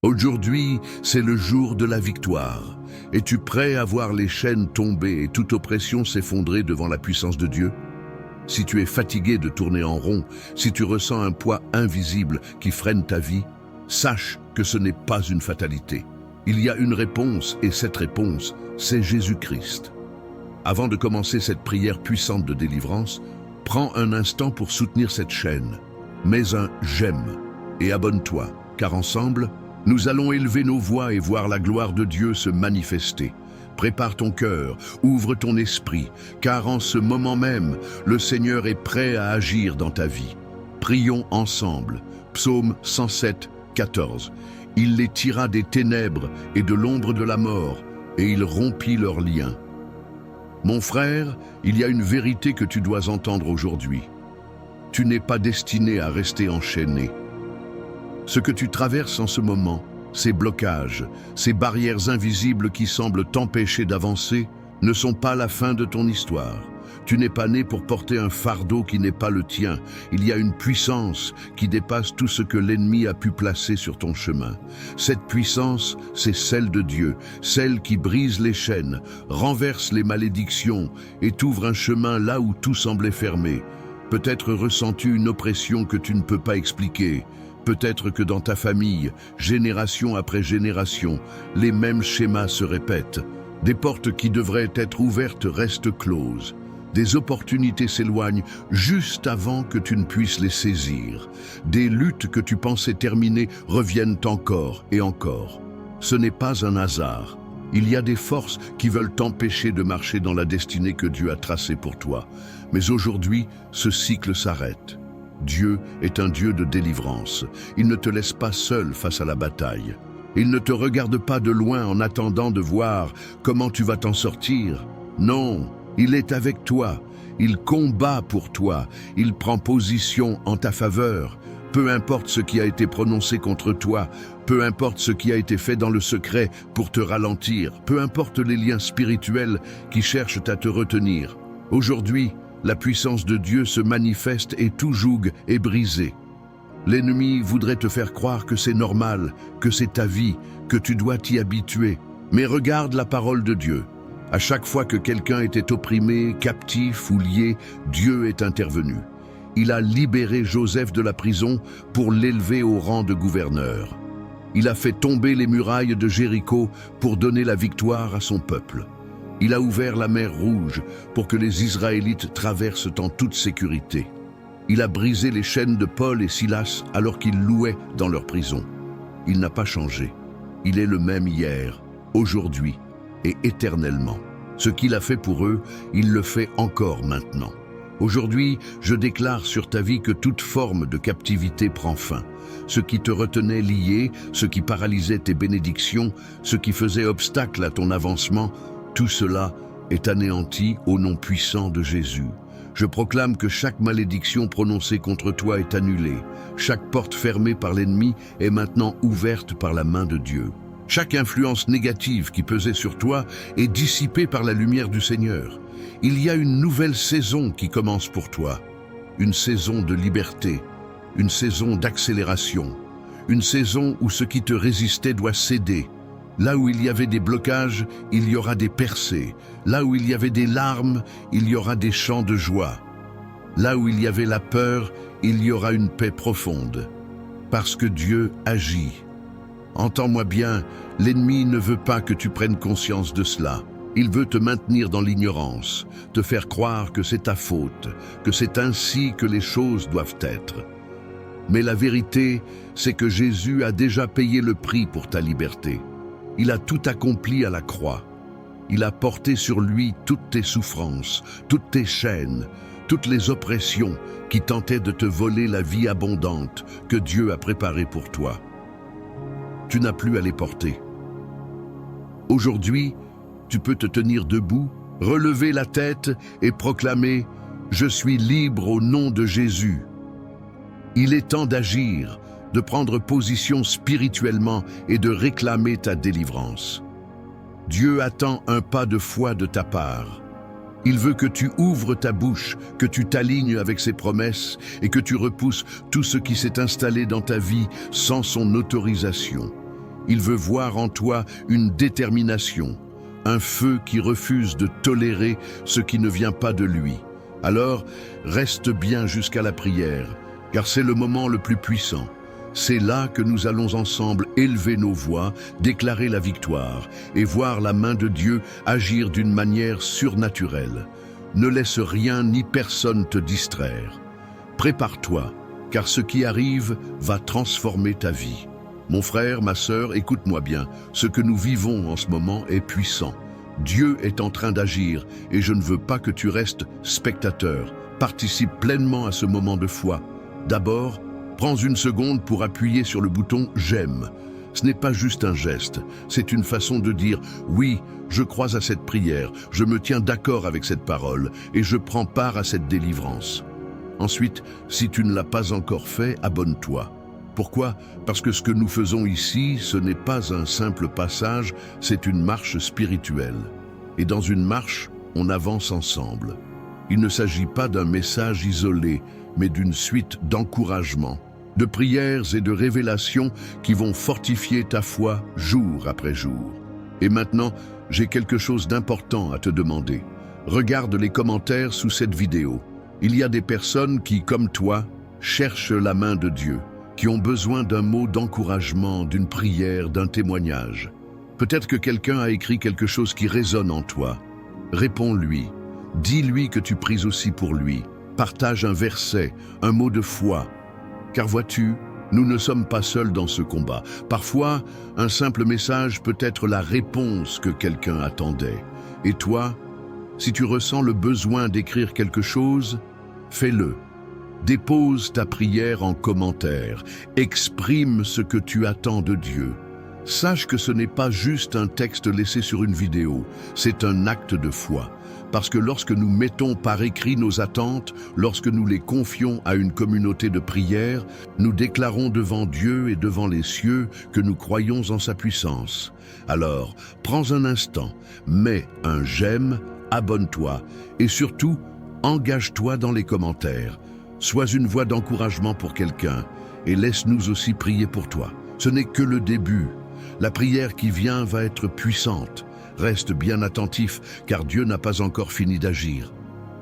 Aujourd'hui, c'est le jour de la victoire. Es-tu prêt à voir les chaînes tomber et toute oppression s'effondrer devant la puissance de Dieu? Si tu es fatigué de tourner en rond, si tu ressens un poids invisible qui freine ta vie, sache que ce n'est pas une fatalité. Il y a une réponse et cette réponse, c'est Jésus-Christ. Avant de commencer cette prière puissante de délivrance, prends un instant pour soutenir cette chaîne. Mets un « j'aime » et abonne-toi, car ensemble, nous allons élever nos voix et voir la gloire de Dieu se manifester. Prépare ton cœur, ouvre ton esprit, car en ce moment même, le Seigneur est prêt à agir dans ta vie. Prions ensemble. Psaume 107, 14. Il les tira des ténèbres et de l'ombre de la mort, et il rompit leurs liens. Mon frère, il y a une vérité que tu dois entendre aujourd'hui. Tu n'es pas destiné à rester enchaîné. Ce que tu traverses en ce moment, ces blocages, ces barrières invisibles qui semblent t'empêcher d'avancer, ne sont pas la fin de ton histoire. Tu n'es pas né pour porter un fardeau qui n'est pas le tien. Il y a une puissance qui dépasse tout ce que l'ennemi a pu placer sur ton chemin. Cette puissance, c'est celle de Dieu, celle qui brise les chaînes, renverse les malédictions et t'ouvre un chemin là où tout semblait fermé. Peut-être ressens-tu une oppression que tu ne peux pas expliquer. Peut-être que dans ta famille, génération après génération, les mêmes schémas se répètent. Des portes qui devraient être ouvertes restent closes. Des opportunités s'éloignent juste avant que tu ne puisses les saisir. Des luttes que tu pensais terminées reviennent encore et encore. Ce n'est pas un hasard. Il y a des forces qui veulent t'empêcher de marcher dans la destinée que Dieu a tracée pour toi. Mais aujourd'hui, ce cycle s'arrête. Dieu est un Dieu de délivrance. Il ne te laisse pas seul face à la bataille. Il ne te regarde pas de loin en attendant de voir comment tu vas t'en sortir. Non, il est avec toi. Il combat pour toi. Il prend position en ta faveur. Peu importe ce qui a été prononcé contre toi, peu importe ce qui a été fait dans le secret pour te ralentir, peu importe les liens spirituels qui cherchent à te retenir. Aujourd'hui, la puissance de Dieu se manifeste et tout joug est brisé. L'ennemi voudrait te faire croire que c'est normal, que c'est ta vie, que tu dois t'y habituer. Mais regarde la parole de Dieu. À chaque fois que quelqu'un était opprimé, captif ou lié, Dieu est intervenu. Il a libéré Joseph de la prison pour l'élever au rang de gouverneur. Il a fait tomber les murailles de Jéricho pour donner la victoire à son peuple. Il a ouvert la mer Rouge pour que les Israélites traversent en toute sécurité. Il a brisé les chaînes de Paul et Silas alors qu'ils louaient dans leur prison. Il n'a pas changé. Il est le même hier, aujourd'hui et éternellement. Ce qu'il a fait pour eux, il le fait encore maintenant. Aujourd'hui, je déclare sur ta vie que toute forme de captivité prend fin. Ce qui te retenait lié, ce qui paralysait tes bénédictions, ce qui faisait obstacle à ton avancement, tout cela est anéanti au nom puissant de Jésus. Je proclame que chaque malédiction prononcée contre toi est annulée. Chaque porte fermée par l'ennemi est maintenant ouverte par la main de Dieu. Chaque influence négative qui pesait sur toi est dissipée par la lumière du Seigneur. Il y a une nouvelle saison qui commence pour toi. Une saison de liberté, une saison d'accélération, une saison où ce qui te résistait doit céder. Là où il y avait des blocages, il y aura des percées. Là où il y avait des larmes, il y aura des chants de joie. Là où il y avait la peur, il y aura une paix profonde. Parce que Dieu agit. Entends-moi bien, l'ennemi ne veut pas que tu prennes conscience de cela. Il veut te maintenir dans l'ignorance, te faire croire que c'est ta faute, que c'est ainsi que les choses doivent être. Mais la vérité, c'est que Jésus a déjà payé le prix pour ta liberté. Il a tout accompli à la croix. Il a porté sur lui toutes tes souffrances, toutes tes chaînes, toutes les oppressions qui tentaient de te voler la vie abondante que Dieu a préparée pour toi. Tu n'as plus à les porter. Aujourd'hui, tu peux te tenir debout, relever la tête et proclamer « Je suis libre au nom de Jésus ». Il est temps d'agir, de prendre position spirituellement et de réclamer ta délivrance. Dieu attend un pas de foi de ta part. Il veut que tu ouvres ta bouche, que tu t'alignes avec ses promesses et que tu repousses tout ce qui s'est installé dans ta vie sans son autorisation. Il veut voir en toi une détermination, un feu qui refuse de tolérer ce qui ne vient pas de lui. Alors, reste bien jusqu'à la prière, car c'est le moment le plus puissant. C'est là que nous allons ensemble élever nos voix, déclarer la victoire et voir la main de Dieu agir d'une manière surnaturelle. Ne laisse rien ni personne te distraire. Prépare-toi, car ce qui arrive va transformer ta vie. Mon frère, ma sœur, écoute-moi bien, ce que nous vivons en ce moment est puissant. Dieu est en train d'agir et je ne veux pas que tu restes spectateur. Participe pleinement à ce moment de foi. D'abord, prends une seconde pour appuyer sur le bouton « J'aime ». Ce n'est pas juste un geste, c'est une façon de dire « Oui, je crois à cette prière, je me tiens d'accord avec cette parole et je prends part à cette délivrance ». Ensuite, si tu ne l'as pas encore fait, abonne-toi. Pourquoi? Parce que ce que nous faisons ici, ce n'est pas un simple passage, c'est une marche spirituelle. Et dans une marche, on avance ensemble. Il ne s'agit pas d'un message isolé, mais d'une suite d'encouragements, de prières et de révélations qui vont fortifier ta foi jour après jour. Et maintenant, j'ai quelque chose d'important à te demander. Regarde les commentaires sous cette vidéo. Il y a des personnes qui, comme toi, cherchent la main de Dieu, qui ont besoin d'un mot d'encouragement, d'une prière, d'un témoignage. Peut-être que quelqu'un a écrit quelque chose qui résonne en toi. Réponds-lui. Dis-lui que tu pries aussi pour lui. Partage un verset, un mot de foi. Car vois-tu, nous ne sommes pas seuls dans ce combat. Parfois, un simple message peut être la réponse que quelqu'un attendait. Et toi, si tu ressens le besoin d'écrire quelque chose, fais-le. Dépose ta prière en commentaire. Exprime ce que tu attends de Dieu. Sache que ce n'est pas juste un texte laissé sur une vidéo, c'est un acte de foi. Parce que lorsque nous mettons par écrit nos attentes, lorsque nous les confions à une communauté de prière, nous déclarons devant Dieu et devant les cieux que nous croyons en sa puissance. Alors, prends un instant, mets un j'aime, abonne-toi et surtout, engage-toi dans les commentaires. Sois une voix d'encouragement pour quelqu'un et laisse-nous aussi prier pour toi. Ce n'est que le début. La prière qui vient va être puissante. Reste bien attentif, car Dieu n'a pas encore fini d'agir.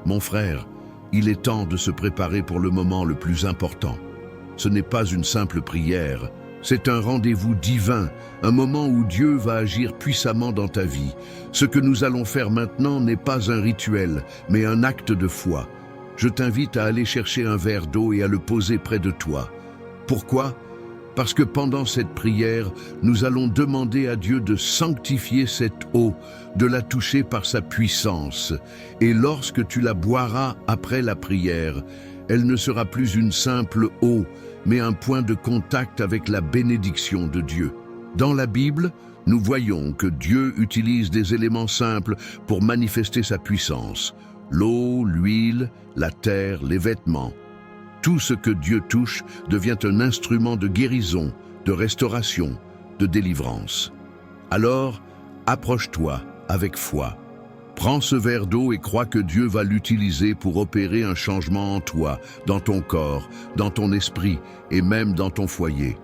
Mon frère, il est temps de se préparer pour le moment le plus important. Ce n'est pas une simple prière, c'est un rendez-vous divin, un moment où Dieu va agir puissamment dans ta vie. Ce que nous allons faire maintenant n'est pas un rituel, mais un acte de foi. Je t'invite à aller chercher un verre d'eau et à le poser près de toi. Pourquoi? Parce que pendant cette prière, nous allons demander à Dieu de sanctifier cette eau, de la toucher par sa puissance. Et lorsque tu la boiras après la prière, elle ne sera plus une simple eau, mais un point de contact avec la bénédiction de Dieu. Dans la Bible, nous voyons que Dieu utilise des éléments simples pour manifester sa puissance. L'eau, l'huile, la terre, les vêtements. Tout ce que Dieu touche devient un instrument de guérison, de restauration, de délivrance. Alors, approche-toi avec foi. Prends ce verre d'eau et crois que Dieu va l'utiliser pour opérer un changement en toi, dans ton corps, dans ton esprit et même dans ton foyer.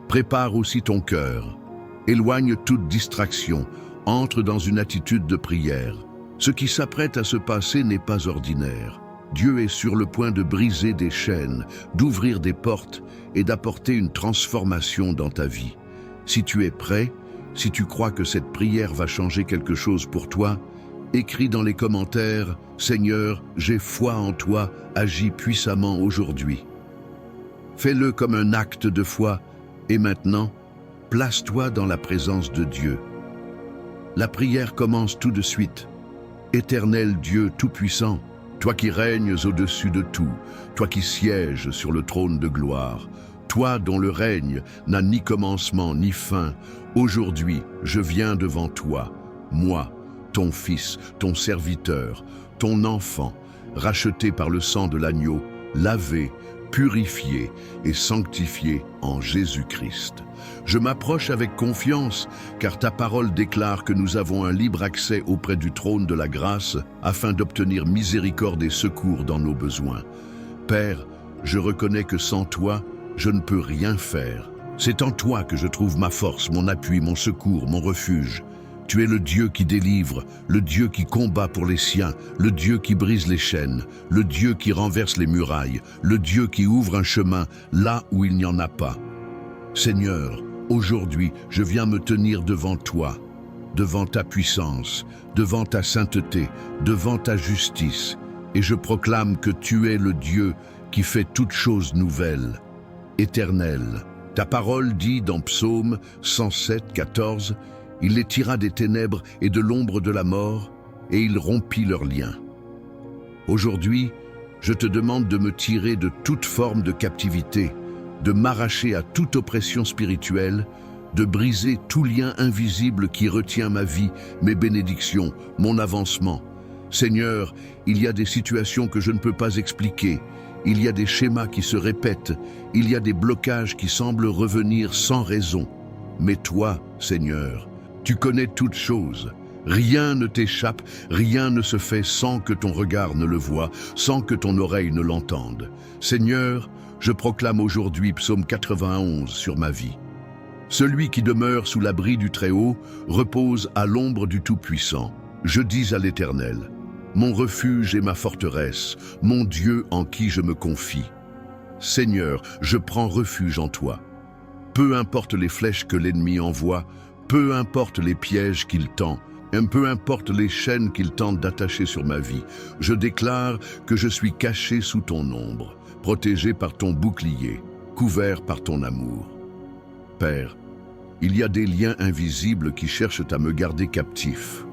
Prépare aussi ton cœur. Éloigne toute distraction. Entre dans une attitude de prière. Ce qui s'apprête à se passer n'est pas ordinaire. Dieu est sur le point de briser des chaînes, d'ouvrir des portes et d'apporter une transformation dans ta vie. Si tu es prêt, si tu crois que cette prière va changer quelque chose pour toi, écris dans les commentaires « Seigneur, j'ai foi en toi, agis puissamment aujourd'hui ». Fais-le comme un acte de foi et maintenant, place-toi dans la présence de Dieu. La prière commence tout de suite. Éternel Dieu Tout-Puissant, toi qui règnes au-dessus de tout, toi qui sièges sur le trône de gloire, toi dont le règne n'a ni commencement ni fin, aujourd'hui je viens devant toi, moi, ton fils, ton serviteur, ton enfant, racheté par le sang de l'agneau, lavé, purifié et sanctifié en Jésus-Christ. Je m'approche avec confiance, car ta parole déclare que nous avons un libre accès auprès du trône de la grâce afin d'obtenir miséricorde et secours dans nos besoins. Père, je reconnais que sans toi, je ne peux rien faire. C'est en toi que je trouve ma force, mon appui, mon secours, mon refuge. Tu es le Dieu qui délivre, le Dieu qui combat pour les siens, le Dieu qui brise les chaînes, le Dieu qui renverse les murailles, le Dieu qui ouvre un chemin là où il n'y en a pas. Seigneur, aujourd'hui, je viens me tenir devant toi, devant ta puissance, devant ta sainteté, devant ta justice, et je proclame que tu es le Dieu qui fait toutes choses nouvelles, éternelles. Ta parole dit dans Psaume 107, 14, « Il les tira des ténèbres et de l'ombre de la mort, et il rompit leurs liens. » Aujourd'hui, je te demande de me tirer de toute forme de captivité, de m'arracher à toute oppression spirituelle, de briser tout lien invisible qui retient ma vie, mes bénédictions, mon avancement. Seigneur, il y a des situations que je ne peux pas expliquer, il y a des schémas qui se répètent, il y a des blocages qui semblent revenir sans raison. Mais toi, Seigneur, tu connais toutes choses. Rien ne t'échappe, rien ne se fait sans que ton regard ne le voie, sans que ton oreille ne l'entende. Seigneur, je proclame aujourd'hui Psaume 91 sur ma vie. Celui qui demeure sous l'abri du Très-Haut repose à l'ombre du Tout-Puissant. Je dis à l'Éternel, mon refuge et ma forteresse, mon Dieu en qui je me confie. Seigneur, je prends refuge en toi. Peu importe les flèches que l'ennemi envoie, peu importe les pièges qu'il tend, peu importe les chaînes qu'il tente d'attacher sur ma vie, je déclare que je suis caché sous ton ombre, protégé par ton bouclier, couvert par ton amour. Père, il y a des liens invisibles qui cherchent à me garder captif.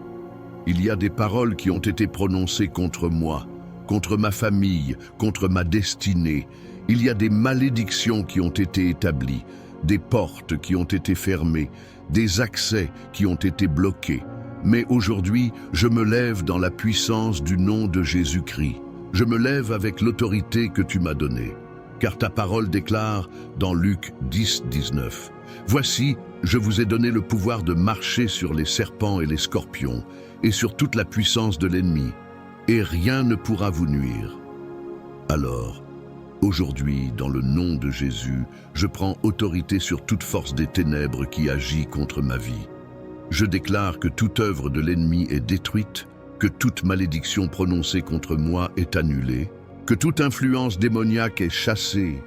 Il y a des paroles qui ont été prononcées contre moi, contre ma famille, contre ma destinée. Il y a des malédictions qui ont été établies, des portes qui ont été fermées, des accès qui ont été bloqués. Mais aujourd'hui, je me lève dans la puissance du nom de Jésus-Christ. Je me lève avec l'autorité que tu m'as donnée. Car ta parole déclare dans Luc 10, 19, « Voici, je vous ai donné le pouvoir de marcher sur les serpents et les scorpions, et sur toute la puissance de l'ennemi, et rien ne pourra vous nuire. » Alors, aujourd'hui, dans le nom de Jésus, je prends autorité sur toute force des ténèbres qui agit contre ma vie. Je déclare que toute œuvre de l'ennemi est détruite, que toute malédiction prononcée contre moi est annulée, que toute influence démoniaque est chassée,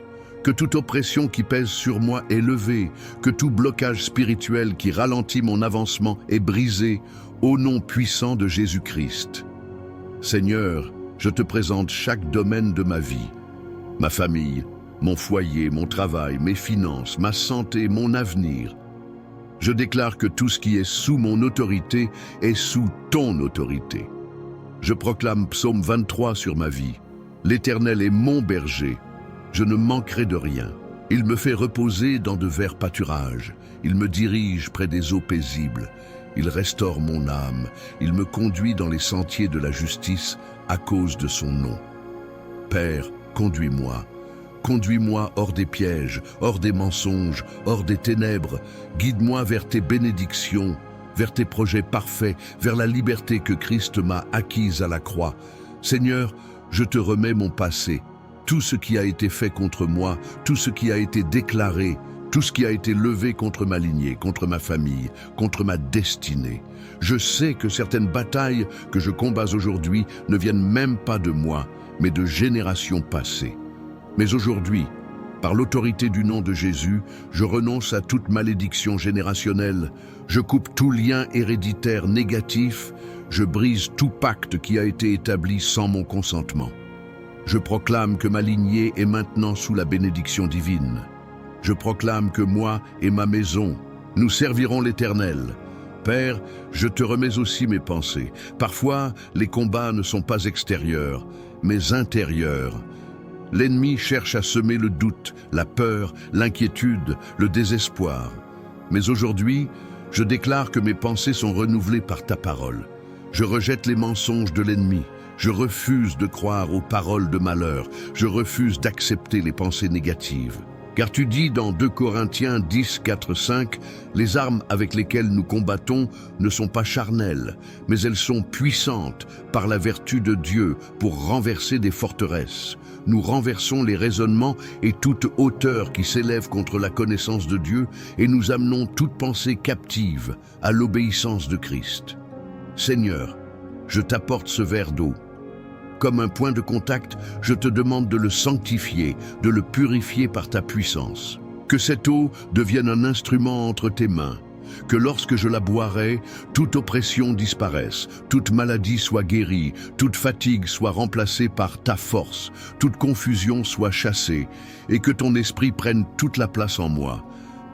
que toute oppression qui pèse sur moi est levée, que tout blocage spirituel qui ralentit mon avancement est brisé, au nom puissant de Jésus-Christ. Seigneur, je te présente chaque domaine de ma vie, ma famille, mon foyer, mon travail, mes finances, ma santé, mon avenir. Je déclare que tout ce qui est sous mon autorité est sous ton autorité. Je proclame Psaume 23 sur ma vie. L'Éternel est mon berger, je ne manquerai de rien. Il me fait reposer dans de verts pâturages, il me dirige près des eaux paisibles. Il restaure mon âme, il me conduit dans les sentiers de la justice à cause de son nom. Père, conduis-moi. Conduis-moi hors des pièges, hors des mensonges, hors des ténèbres. Guide-moi vers tes bénédictions, vers tes projets parfaits, vers la liberté que Christ m'a acquise à la croix. Seigneur, je te remets mon passé, tout ce qui a été fait contre moi, tout ce qui a été déclaré, tout ce qui a été levé contre ma lignée, contre ma famille, contre ma destinée. Je sais que certaines batailles que je combats aujourd'hui ne viennent même pas de moi, mais de générations passées. Mais aujourd'hui, par l'autorité du nom de Jésus, je renonce à toute malédiction générationnelle, je coupe tout lien héréditaire négatif, je brise tout pacte qui a été établi sans mon consentement. Je proclame que ma lignée est maintenant sous la bénédiction divine. Je proclame que moi et ma maison, nous servirons l'Éternel. Père, je te remets aussi mes pensées. Parfois, les combats ne sont pas extérieurs, mais intérieurs. L'ennemi cherche à semer le doute, la peur, l'inquiétude, le désespoir. Mais aujourd'hui, je déclare que mes pensées sont renouvelées par ta parole. Je rejette les mensonges de l'ennemi. Je refuse de croire aux paroles de malheur. Je refuse d'accepter les pensées négatives. Car tu dis dans 2 Corinthiens 10, 4, 5, « Les armes avec lesquelles nous combattons ne sont pas charnelles, mais elles sont puissantes par la vertu de Dieu pour renverser des forteresses. Nous renversons les raisonnements et toute hauteur qui s'élève contre la connaissance de Dieu et nous amenons toute pensée captive à l'obéissance de Christ. » Seigneur, je t'apporte ce verre d'eau. Comme un point de contact, je te demande de le sanctifier, de le purifier par ta puissance. Que cette eau devienne un instrument entre tes mains. Que lorsque je la boirai, toute oppression disparaisse, toute maladie soit guérie, toute fatigue soit remplacée par ta force, toute confusion soit chassée, et que ton esprit prenne toute la place en moi.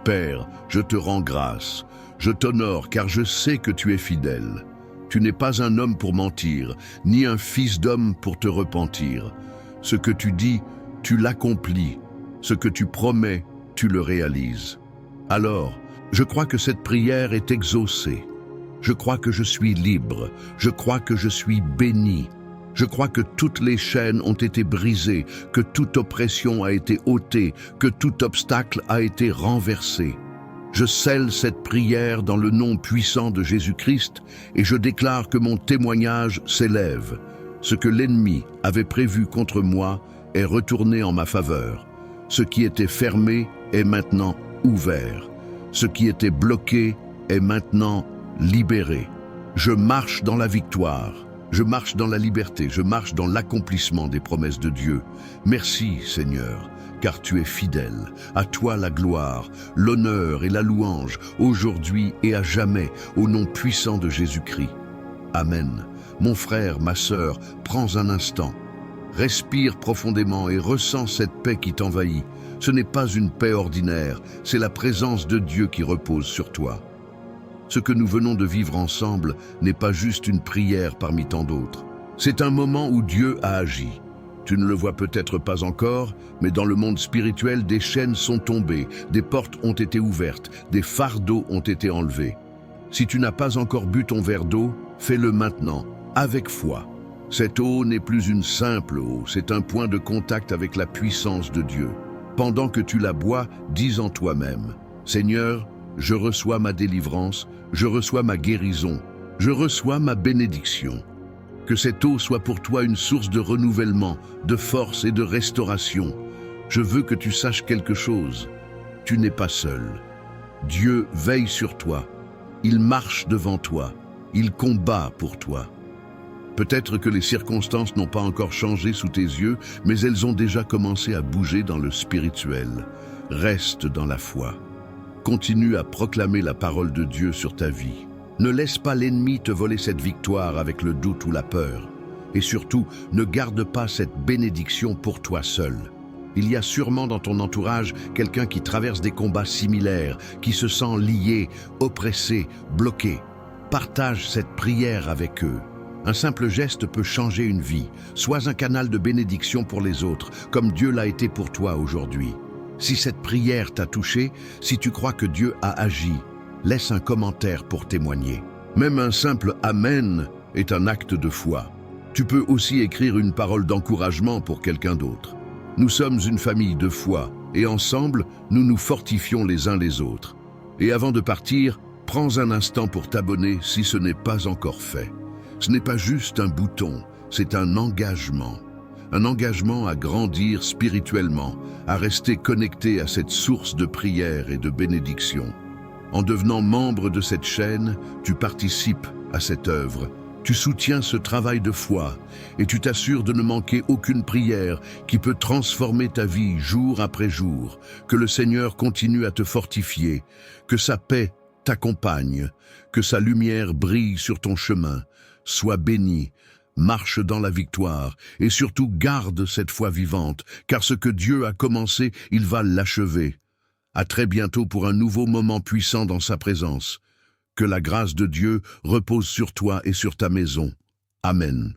Père, je te rends grâce. Je t'honore car je sais que tu es fidèle. Tu n'es pas un homme pour mentir, ni un fils d'homme pour te repentir. Ce que tu dis, tu l'accomplis. Ce que tu promets, tu le réalises. Alors, je crois que cette prière est exaucée. Je crois que je suis libre. Je crois que je suis béni. Je crois que toutes les chaînes ont été brisées, que toute oppression a été ôtée, que tout obstacle a été renversé. Je scelle cette prière dans le nom puissant de Jésus-Christ et je déclare que mon témoignage s'élève. Ce que l'ennemi avait prévu contre moi est retourné en ma faveur. Ce qui était fermé est maintenant ouvert. Ce qui était bloqué est maintenant libéré. Je marche dans la victoire. Je marche dans la liberté. Je marche dans l'accomplissement des promesses de Dieu. Merci, Seigneur, car tu es fidèle. À toi la gloire, l'honneur et la louange, aujourd'hui et à jamais, au nom puissant de Jésus-Christ. Amen. Mon frère, ma sœur, prends un instant. Respire profondément et ressens cette paix qui t'envahit. Ce n'est pas une paix ordinaire, c'est la présence de Dieu qui repose sur toi. Ce que nous venons de vivre ensemble n'est pas juste une prière parmi tant d'autres. C'est un moment où Dieu a agi. Tu ne le vois peut-être pas encore, mais dans le monde spirituel, des chaînes sont tombées, des portes ont été ouvertes, des fardeaux ont été enlevés. Si tu n'as pas encore bu ton verre d'eau, fais-le maintenant, avec foi. Cette eau n'est plus une simple eau, c'est un point de contact avec la puissance de Dieu. Pendant que tu la bois, dis en toi-même, « Seigneur, je reçois ma délivrance, je reçois ma guérison, je reçois ma bénédiction. » Que cette eau soit pour toi une source de renouvellement, de force et de restauration. Je veux que tu saches quelque chose. Tu n'es pas seul. Dieu veille sur toi. Il marche devant toi. Il combat pour toi. Peut-être que les circonstances n'ont pas encore changé sous tes yeux, mais elles ont déjà commencé à bouger dans le spirituel. Reste dans la foi. Continue à proclamer la parole de Dieu sur ta vie. Ne laisse pas l'ennemi te voler cette victoire avec le doute ou la peur. Et surtout, ne garde pas cette bénédiction pour toi seul. Il y a sûrement dans ton entourage quelqu'un qui traverse des combats similaires, qui se sent lié, oppressé, bloqué. Partage cette prière avec eux. Un simple geste peut changer une vie. Sois un canal de bénédiction pour les autres, comme Dieu l'a été pour toi aujourd'hui. Si cette prière t'a touché, si tu crois que Dieu a agi, laisse un commentaire pour témoigner. Même un simple « Amen » est un acte de foi. Tu peux aussi écrire une parole d'encouragement pour quelqu'un d'autre. Nous sommes une famille de foi et ensemble, nous nous fortifions les uns les autres. Et avant de partir, prends un instant pour t'abonner si ce n'est pas encore fait. Ce n'est pas juste un bouton, c'est un engagement. Un engagement à grandir spirituellement, à rester connecté à cette source de prière et de bénédiction. En devenant membre de cette chaîne, tu participes à cette œuvre. Tu soutiens ce travail de foi et tu t'assures de ne manquer aucune prière qui peut transformer ta vie jour après jour. Que le Seigneur continue à te fortifier, que sa paix t'accompagne, que sa lumière brille sur ton chemin. Sois béni, marche dans la victoire et surtout garde cette foi vivante, car ce que Dieu a commencé, il va l'achever. À très bientôt pour un nouveau moment puissant dans sa présence. Que la grâce de Dieu repose sur toi et sur ta maison. Amen.